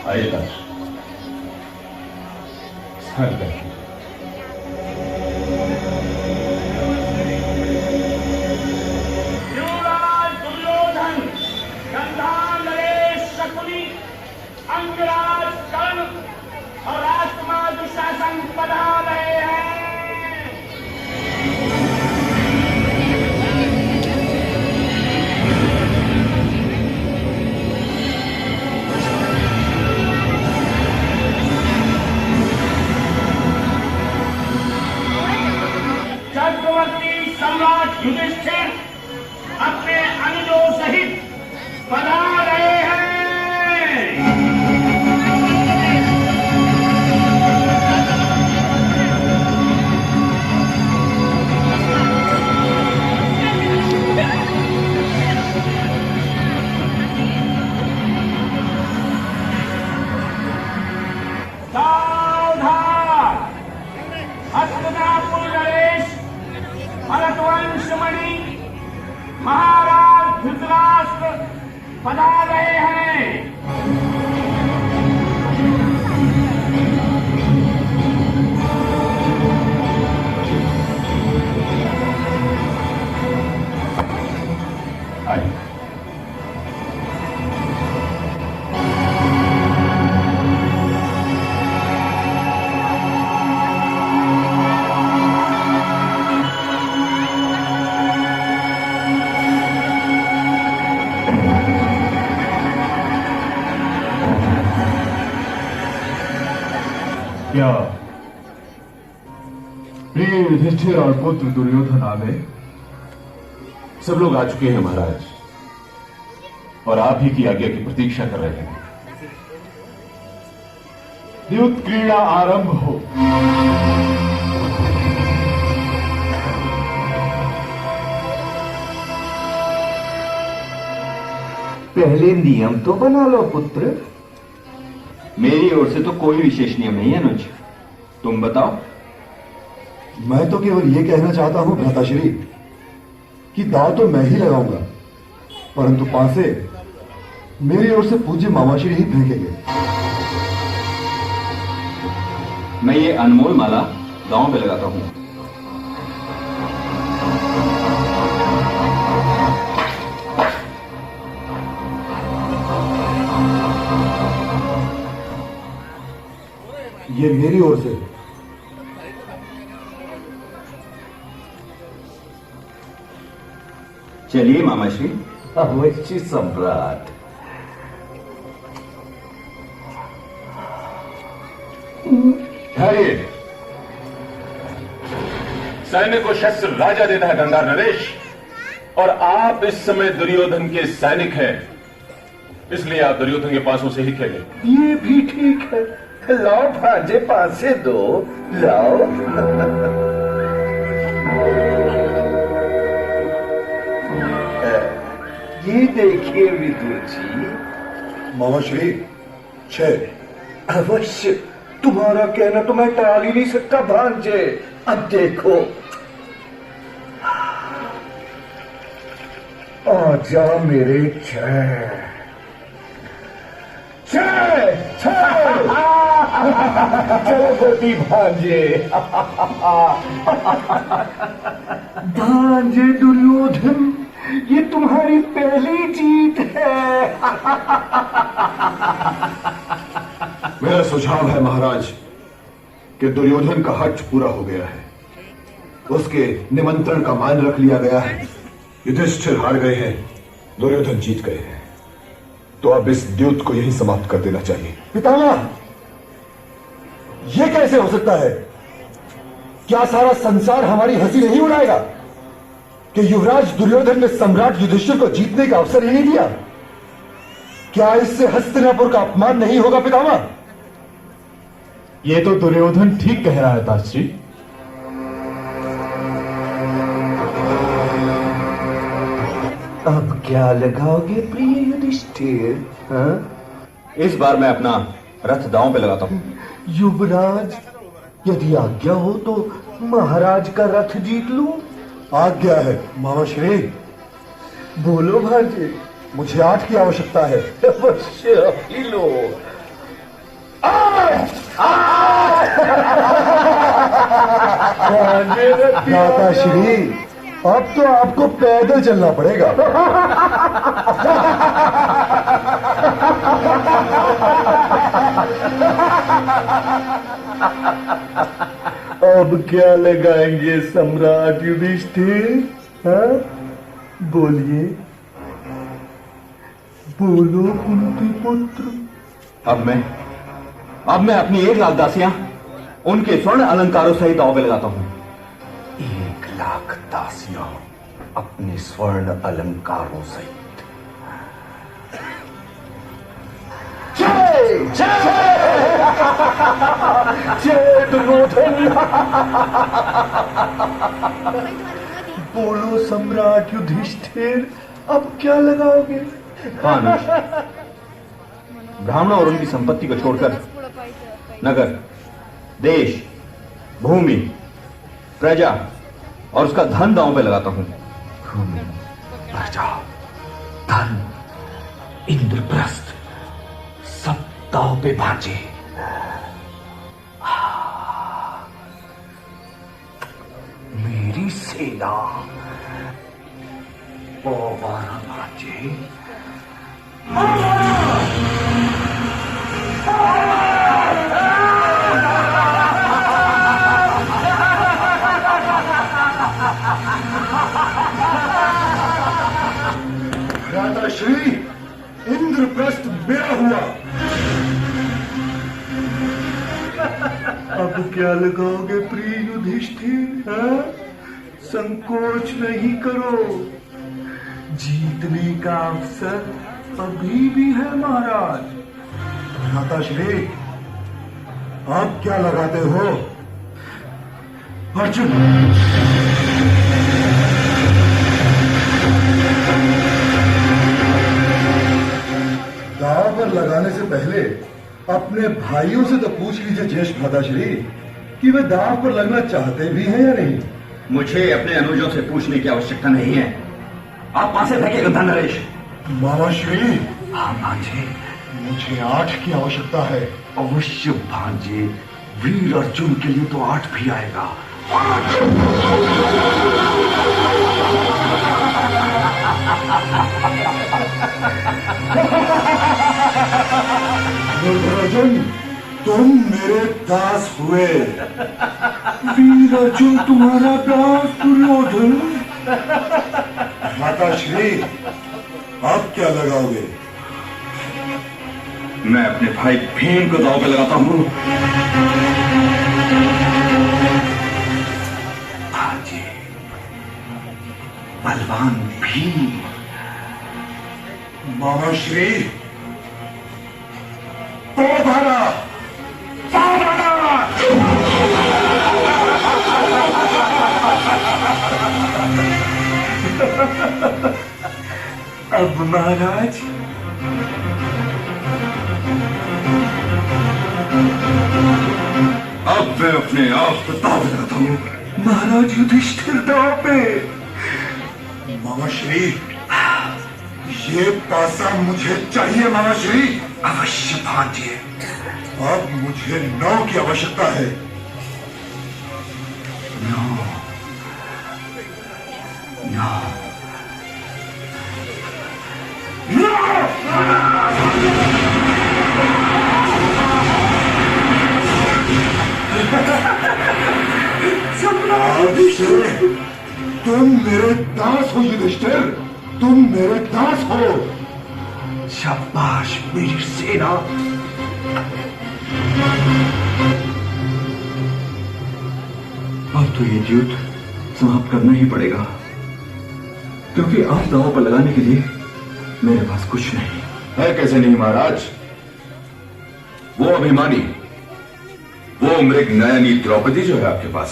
आइएगा। युवराज दुर्योधन, गंधार नरेश शकुनी, अंगराज कर्ण और राजकुमार दुशासन पधार रहे हैं। चक्रवर्ती सम्राट युधिष्ठिर अपने अनुजों सहित पधार रहे हैं। सावधान! हस्तिनापुर नरेश, भरतवंशमणि, महाराज धृतराष्ट्र पधार रहे हैं। आइए। क्या प्रिय युधिष्ठिर और पुत्र दुर्योधन आ गए? सब लोग आ चुके हैं महाराज, और आप ही की आज्ञा की प्रतीक्षा कर रहे हैं। युद्ध क्रीड़ा आरंभ हो। पहले नियम तो बना लो पुत्र। मेरी ओर से तो कोई विशेष नियम नहीं है अनुज, तुम बताओ। मैं तो केवल ये कहना चाहता हूं भ्राताश्री कि दाव तो मैं ही लगाऊंगा, परंतु पासे मेरी ओर से पूज्य मामाश्री ही फेंकेंगे। मैं ये अनमोल माला दांव पे लगाता हूं। ये मेरी ओर से। चलिए मामाश्री। अवश्य सम्राट। ठहरिए। सैनिक को शस्त्र राजा देता है गंधार नरेश, और आप इस समय दुर्योधन के सैनिक हैं, इसलिए आप दुर्योधन के पासों से ही खेलें। ये भी ठीक है। लाओ भांजे पासे दो, लाओ। ये देखिए विदुर जी। मामाश्री 6। अवश्य, तुम्हारा कहना तो मैं टाल ही नहीं सकता भांजे। अब देखो, आजा मेरे 6। चलो गोटी भांजे। भांजे दुर्योधन, ये तुम्हारी पहली जीत है। मेरा सुझाव है महाराज कि दुर्योधन का हठ पूरा हो गया है, उसके निमंत्रण का मान रख लिया गया है। युधिष्ठिर हार गए हैं, दुर्योधन जीत गए हैं, तो अब इस द्यूत को यही समाप्त कर देना चाहिए। पितामह, यह कैसे हो सकता है? क्या सारा संसार हमारी हंसी नहीं उड़ाएगा कि युवराज दुर्योधन ने सम्राट युधिष्ठिर को जीतने का अवसर ही नहीं दिया? क्या इससे हस्तिनापुर का अपमान नहीं होगा पितामह? ये तो दुर्योधन ठीक कह रहा है ताश्री। अब क्या लगाओगे प्रिय युधिष्ठिर? इस बार मैं अपना रथ दांव पे लगाता हूं। युवराज, यदि आज्ञा हो तो महाराज का रथ जीत लूं। आज्ञा है मामाश्री। बोलो भांजे। मुझे 8 की आवश्यकता है। अवश्य ही लो। माताश्री, अब तो आपको पैदल चलना पड़ेगा। अब क्या लगाएंगे सम्राट युधिष्ठिर? हाँ? बोलिए, बोलो कुंती पुत्र। अब मैं अपनी 1 लाख दासियां उनके स्वर्ण अलंकारों सहित दांव पे लगाता हूं। 1 लाख दासियां अपने स्वर्ण अलंकारों सहित। जय जय दुर्योधन। बोलो सम्राट युधिष्ठिर, अब क्या लगाओगे? हाँ अनुज, ब्राह्मणों और उनकी संपत्ति को छोड़कर नगर, देश, भूमि, प्रजा और उसका धन दांव पे लगाता हूं। भूमि, प्रजा, धन, इंद्रप्रस्थ, सब दांव पे भांजे। मेरी सेना ओ 12 भांजे। श्री इंद्रप्रस्थ मेरा हुआ। अब क्या लगाओगे प्रिय युधिष्ठिर? हाँ? संकोच नहीं करो, जीतने का अवसर अभी भी है महाराज। भ्राताश्री, आप क्या लगाते हो? अर्जुन, दांव पर लगाने से पहले अपने भाइयों से तो पूछ लीजिए ज्येष्ठ भ्राताश्री कि वे दांव पर लगना चाहते भी हैं या नहीं। मुझे अपने अनुजों से पूछने की आवश्यकता नहीं है। आप वहां से फेंके गंधा नरेश। मामाश्री, हाँ भांजे, मुझे 8 की आवश्यकता है। अवश्य भांजे, वीर अर्जुन के लिए तो 8 भी आएगा। अर्जुन, तुम मेरे दास हुए। वीर अर्जुन तुम्हारा दास दुर्योधन। माताश्री, आप क्या लगाओगे? मैं अपने भाई भीम को दांव पे लगाता हूं। भांजे, बलवान भीम। मामाश्री, पौधारा, अब महाराज, अब मैं अपने आप को दांव पे लगाता हूं। महाराज युधिष्ठिर दांव पे। मामाश्री, ये पासा मुझे चाहिए। मामाश्री, अवश्य भांजे। अब मुझे 9 की आवश्यकता है। 9 तुम मेरे दास हो युधिष्ठिर, तुम मेरे दास हो। शाबाश मेरी सेना। अब तो ये युद्ध समाप्त करना ही पड़ेगा, क्योंकि आप दांव पर लगाने के लिए मेरे पास कुछ नहीं है। कैसे नहीं महाराज? वो अभिमानी, वो मृग नयनी द्रौपदी जो है आपके पास।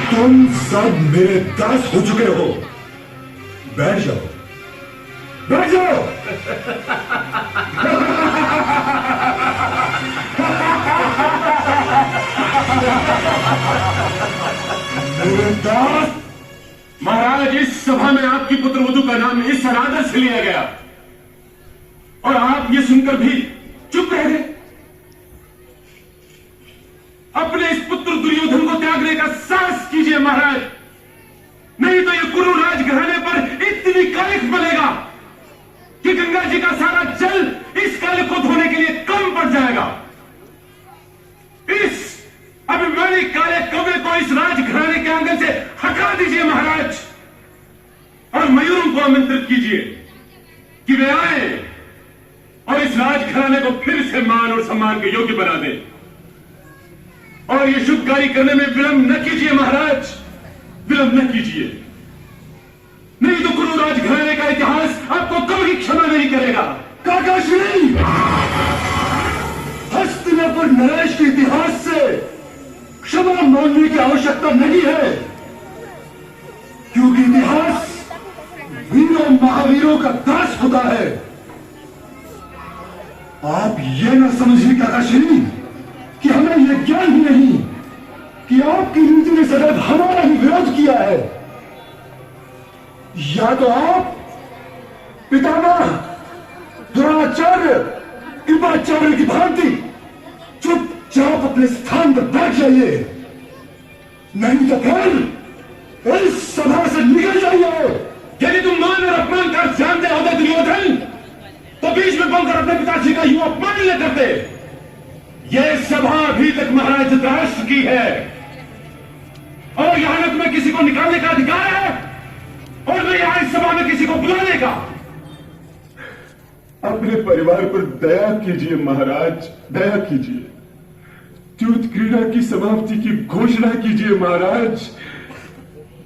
तुम सब मेरे दास हो चुके हो। बैठ जाओ, बैठ जाओ। मेरे दास। महाराज, इस सभा में आपकी पुत्रवधू का नाम इस अनादर से लिया गया और आप ये सुनकर भी चुप रह गए। अपने इस पुत्र दुर्योधन को त्यागने का साहस कीजिए महाराज, नहीं तो ये कुरु राजघराने पर इतनी कालिख बनेगा कि गंगा जी का सारा जल इस कालिख को धोने के लिए कम पड़ जाएगा। इस अभिमानी काले कौवे को इस राजघराने के आंगन से हटा दीजिए महाराज, और मयूरों को आमंत्रित कीजिए कि वे आए और इस राजघराने को फिर से मान और सम्मान के योग्य बना दें। और ये शुभ कार्य करने में विलंब न कीजिए महाराज, विलंब न कीजिए, नहीं तो कुरु राजघराने का इतिहास आपको कभी क्षमा नहीं करेगा। काकाश्री, हस्तिनापुर नरेश के इतिहास से क्षमा मांगने की आवश्यकता नहीं है, क्योंकि इतिहास वीरों महावीरों का दास होता है। आप ये न समझिए काकाश्री कि हमें यह ज्ञान ही नहीं कि आपकी नीति ने सदैव हमारा ही विरोध किया है। या तो आप पितामह द्रोणाचार्य कृपाचार्य की भांति चुपचाप अपने स्थान पर बैठ जाइए, नहीं तो फिर इस सभा से निकल जाइए। यदि तुम मान और अपमान कर जानते होते दुर्योधन, तो बीच में बोलकर अपने पिताजी का यूं अपमान न करते। यह सभा अभी तक महाराज धृतराष्ट्र की है, और यहां न तुम्हें किसी को निकालने का अधिकार है और न यहां इस सभा में किसी को बुलाने का। अपने परिवार पर दया कीजिए महाराज, दया कीजिए। युद्ध क्रीड़ा की समाप्ति की घोषणा कीजिए महाराज,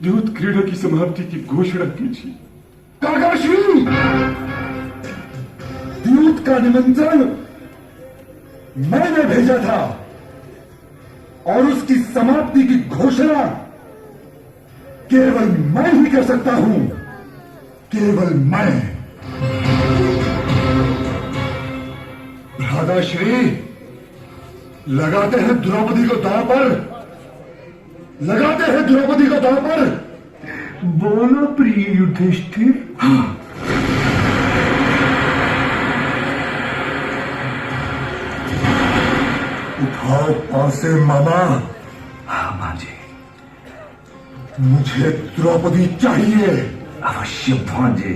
युद्ध क्रीड़ा की समाप्ति की घोषणा कीजिए। काकाश्री, युद्ध का निमंत्रण मैंने भेजा था और उसकी समाप्ति की घोषणा केवल मैं ही कर सकता हूं, केवल मैं। राधाश्री, लगाते हैं द्रौपदी को दांव पर, लगाते हैं द्रौपदी को दांव पर। बोलो प्रिय युधिष्ठिर। उठाओ पासे मामा। हाँ मां जी। मुझे द्रौपदी चाहिए। अवश्य भांजे।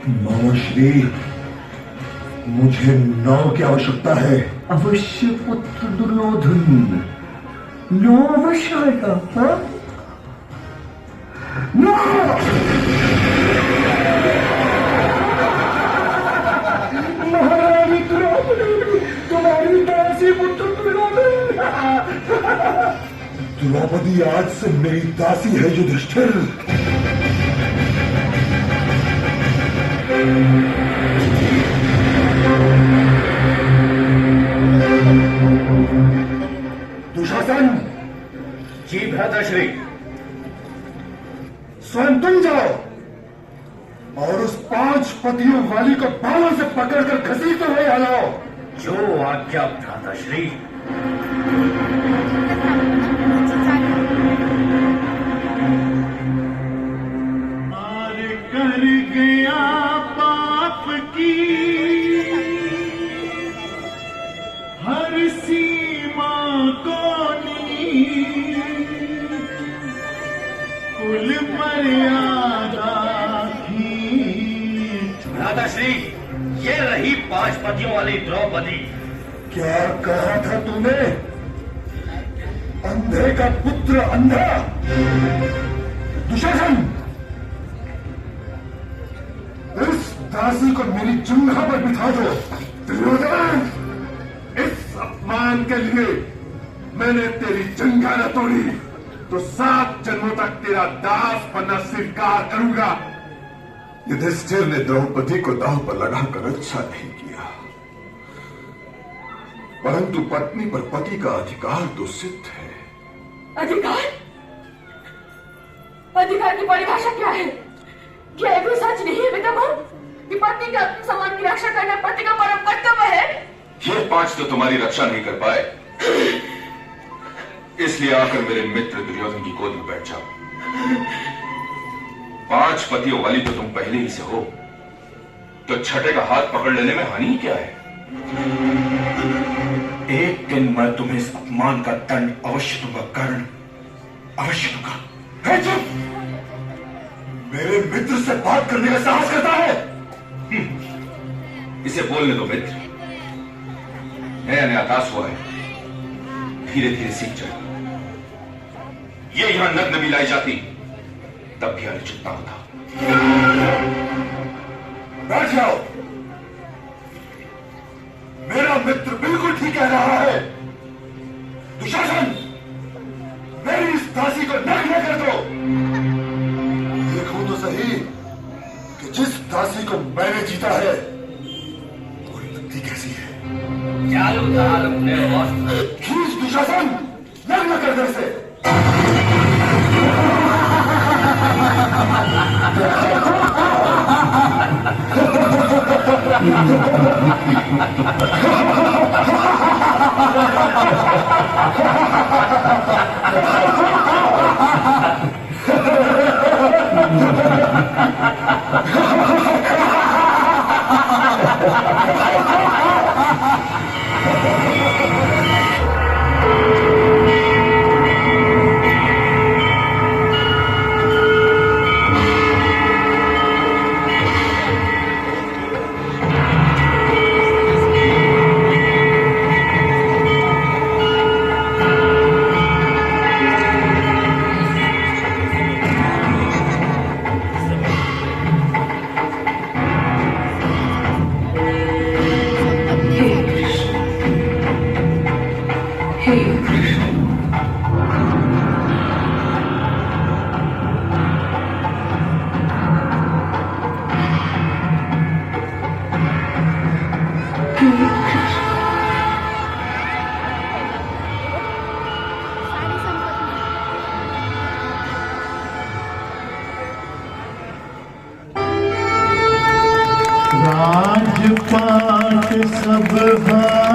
मामा श्री, मुझे नाव की आवश्यकता है। अवश्य पुत्र दुर्योधन, नो अवश्य आएगा। हाँ? महारानी द्रौपदी, तुम्हारी दासी पुत्र दुर्योधन। द्रौपदी आज से मेरी दासी है युधिष्ठिर। दुशासन। जी भ्राताश्री। स्वयं तुम जाओ और उस 5 पतियों वाली को बालों से पकड़कर घसीटते हुए आ जाओ। जो आज्ञा भ्राताश्री। कर गया पाप की हर सीमा को कुल मर्यादा की। भ्राताश्री, ये रही 5 पतियों वाली द्रौपदी। क्या कहा था तूने? अंधे का पुत्र अंधा। दुशासन, इस दासी को मेरी जंघा पर बिठा दो। दुर्योधन, इस अपमान के लिए मैंने तेरी जंघा न तोड़ी तो 7 जन्मों तक तेरा दास बनना स्वीकार करूंगा। युधिष्ठिर ने द्रौपदी को दांव पर लगाकर अच्छा नहीं किया, परंतु पत्नी पर पति का अधिकार तो सिद्ध है। अधिकार? अधिकार की परिभाषा क्या है? क्या ये कोई सच नहीं है पितामह कि पत्नी के सम्मान की रक्षा करना पति का परम कर्तव्य है? ये 5 तो तुम्हारी रक्षा नहीं कर पाए, इसलिए आकर मेरे मित्र दुर्योधन की गोद में बैठ जाओ। 5 पतियों वाली तो तुम पहले ही से हो, तो छठे का हाथ पकड़ लेने में हानि क्या है? एक दिन मैं तुम्हें इस अपमान का दंड अवश्य दूंगा कर्ण, अवश्य दूंगा। है चुप! मेरे मित्र से बात करने का साहस करता है? इसे बोलने दो मित्र, नया नया दास हुआ है, धीरे धीरे सीख जाएगा। ये यहां नग्न भी लाई जाती तब भी अनुचित ना होता। बैठ जाओ। मेरा मित्र बिल्कुल ठीक कह रहा है। दुशासन, मेरी इस दासी को नग्न कर दो। देखो तो सही कि जिस दासी को मैंने जीता है वो लगती कैसी है। खींच दुशासन, नग्न कर दे इसे। Hey,